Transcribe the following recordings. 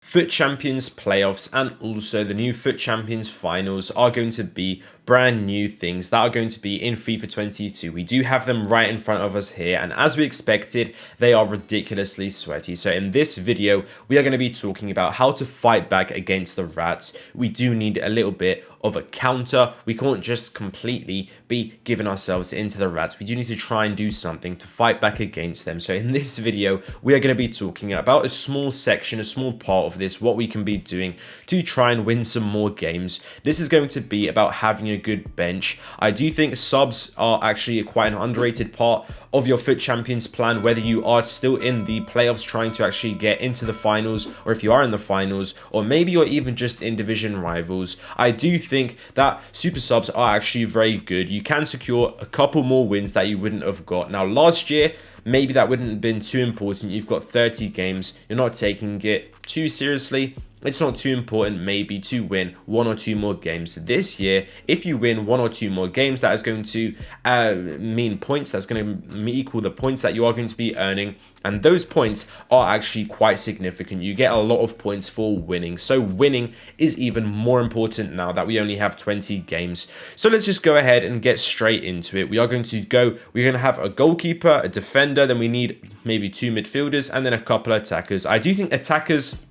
Foot Champions playoffs and also the new Foot Champions finals are going to be brand new things that are going to be in FIFA 22. We do have them right in front of us here, and as we expected, they are ridiculously sweaty. So in this video, we are going to be talking about how to fight back against the rats. We do need a little bit of a counter. We can't just completely be giving ourselves into the rats. We do need to try and do something to fight back against them. So in this video, we are going to be talking about a small section, a small part of this, what we can be doing to try and win some more games. This is going to be about having a good bench. I do think subs are actually quite an underrated part of your Foot Champions plan, whether you are still in the playoffs trying to actually get into the finals, or if you are in the finals, or maybe you're even just in division rivals. I do think that super subs are actually very good. You can secure a couple more wins that you wouldn't have got. Now, last year, maybe that wouldn't have been too important. You've got 30 games. You're not taking it too seriously. It's not too important maybe to win one or two more games. This year, if you win one or two more games, that is going to mean points. That's going to equal the points that you are going to be earning. And those points are actually quite significant. You get a lot of points for winning. So winning is even more important now that we only have 20 games. So let's just go ahead and get straight into it. We're going to have a goalkeeper, a defender, then we need maybe two midfielders, and then a couple of attackers. I do think attackers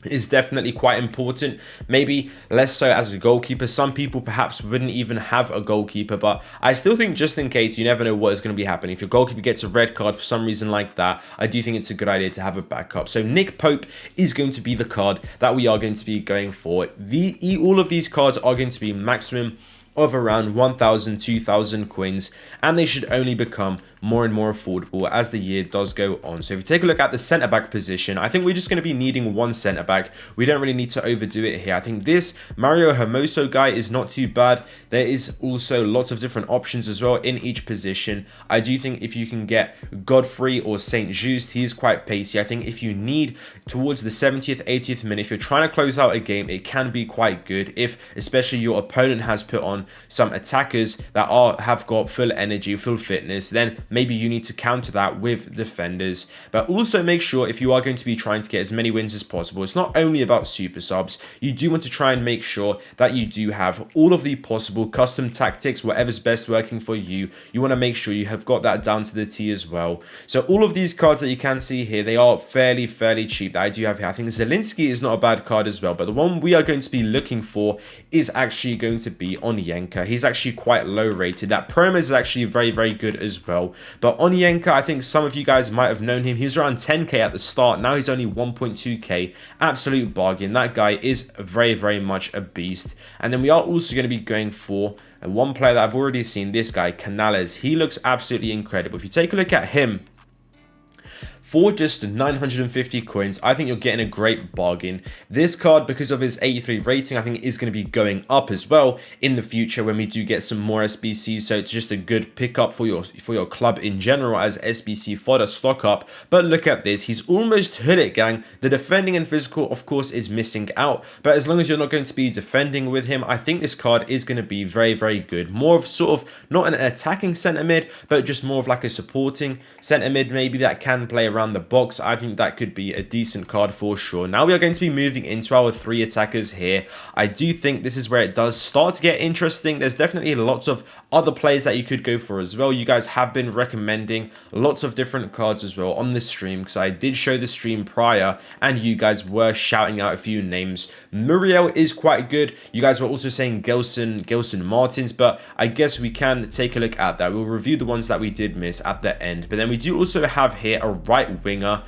is definitely quite important, maybe less so as a goalkeeper. Some people perhaps wouldn't even have a goalkeeper, but I still think just in case, you never know what is going to be happening. If your goalkeeper gets a red card for some reason like that, I do think it's a good idea to have a backup. So Nick Pope is going to be the card that we are going to be going for. All of these cards are going to be maximum of around 1,000, 2,000 coins, and they should only become more and more affordable as the year does go on. So if you take a look at the centre back position, I think we're just going to be needing one centre back. We don't really need to overdo it here. I think this Mario Hermoso guy is not too bad. There is also lots of different options as well in each position. I do think if you can get Godfrey or St. Just, he is quite pacey. I think if you need towards the 70th, 80th minute, if you're trying to close out a game, it can be quite good if especially your opponent has put on some attackers that have got full energy, full fitness. Then maybe you need to counter that with defenders. But also make sure if you are going to be trying to get as many wins as possible, it's not only about super subs. You do want to try and make sure that you do have all of the possible custom tactics, whatever's best working for you. You want to make sure you have got that down to the T as well. So all of these cards that you can see here, they are fairly cheap that I do have here. I think Zelinski is not a bad card as well, but the one we are going to be looking for is actually going to be Onyeka. He's actually quite low rated. That promo is actually very good as well. But Onyeka, I think some of you guys might have known him. He was around 10k at the start. Now he's only 1.2k. Absolute bargain. That guy is very much a beast. And then we are also going to be going for one player that I've already seen, this guy, Canales. He looks absolutely incredible. If you take a look at him, for just 950 coins, I think you're getting a great bargain. This card, because of his 83 rating, I think is going to be going up as well in the future when we do get some more SBCs. So it's just a good pickup for your club in general as SBC fodder stock up. But look at this, he's almost hood it, gang. The defending and physical, of course, is missing out. But as long as you're not going to be defending with him, I think this card is going to be very good. More of sort of not an attacking centre mid, but just more of like a supporting centre mid maybe that can play around the box. I think that could be a decent card for sure. Now we are going to be moving into our three attackers here. I do think this is where it does start to get interesting. There's definitely lots of other players that you could go for as well. You guys have been recommending lots of different cards as well on the stream, because I did show the stream prior and you guys were shouting out a few names. Muriel is quite good. You guys were also saying Gelson Martins, but I guess we can take a look at that. We'll review the ones that we did miss at the end. But then we do also have here a right winger,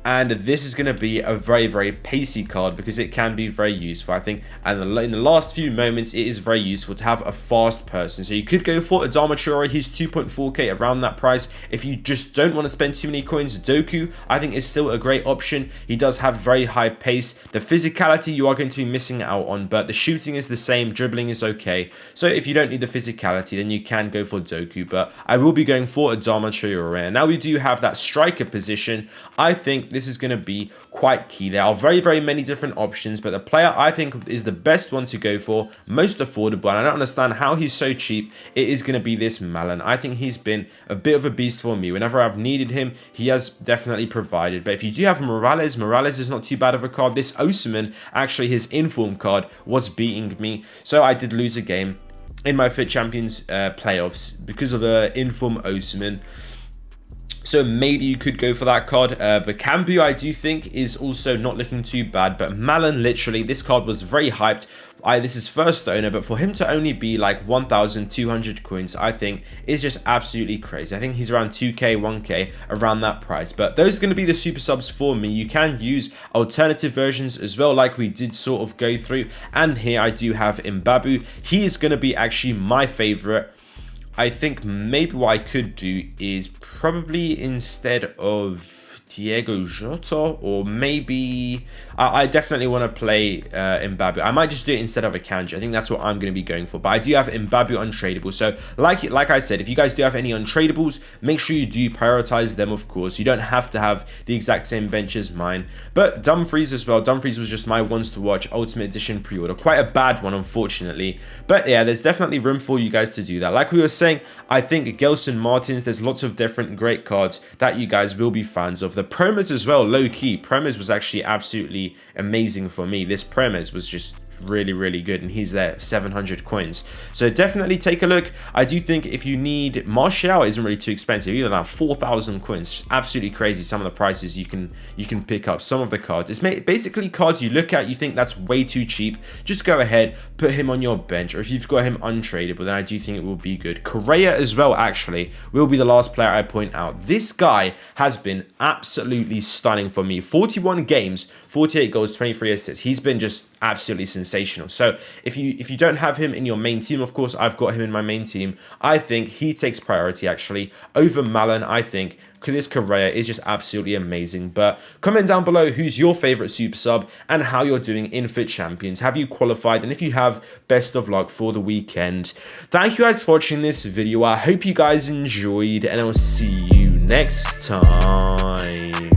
and this is going to be a very pacey card because it can be very useful, I think. And in the last few moments, it is very useful to have a fast person. So you could go for Adama Traore. He's 2.4k around that price. If you just don't want to spend too many coins, Doku, I think, is still a great option. He does have very high pace. The physicality you are going to be missing out on, but the shooting is the same. Dribbling is okay. So if you don't need the physicality, then you can go for Doku. But I will be going for Adama Traore. And now we do have that striker position. I think this is going to be quite key. There are very, very many different options, but the player I think is the best one to go for, most affordable, and I don't understand how he's so cheap. It is going to be this Malin. I think he's been a bit of a beast for me. Whenever I've needed him, he has definitely provided. But if you do have Morales, Morales is not too bad of a card. This Osimhen, actually his inform card was beating me, so I did lose a game in my Fit Champions playoffs because of inform Osimhen. So maybe you could go for that card. But Cambu, I do think, is also not looking too bad. But Malin, literally, this card was very hyped. This is first owner, but for him to only be like 1,200 coins, I think is just absolutely crazy. I think he's around 2k, 1k, around that price. But those are going to be the super subs for me. You can use alternative versions as well, like we did sort of go through. And here I do have Mbabu. He is going to be actually my favorite. I think maybe what I could do is probably instead of Diego Jota, or maybe I definitely want to play Mbabu. I might just do it instead of a Kanji. I think that's what I'm going to be going for. But I do have Mbabu untradeable. So like I said, if you guys do have any untradables, make sure you do prioritize them, of course. You don't have to have the exact same bench as mine. But Dumfries as well. Dumfries was just my ones to watch. Ultimate Edition pre-order. Quite a bad one, unfortunately. But yeah, there's definitely room for you guys to do that. Like we were saying, I think Gelson Martins, there's lots of different great cards that you guys will be fans of. The Promes as well, low-key. Promes was actually absolutely amazing for me. This Promes was just really, really good, and he's there, 700 coins. So definitely take a look. I do think if you need Martial, isn't really too expensive, even at 4,000 coins. Absolutely crazy some of the prices you can pick up. Some of the cards, it's basically cards you look at, you think that's way too cheap, just go ahead, put him on your bench. Or if you've got him untradable, then I do think it will be good. Correa as well, actually, will be the last player I point out. This guy has been absolutely stunning for me. 41 games, 48 goals, 23 assists. He's been just absolutely sensational. So if you don't have him in your main team, of course, I've got him in my main team. I think he takes priority actually over Malin. I think this Correa is just absolutely amazing. But comment down below who's your favorite super sub and how you're doing in Fit Champions. Have you qualified? And if you have, best of luck for the weekend. Thank you guys for watching this video. I hope you guys enjoyed, and I'll see you next time.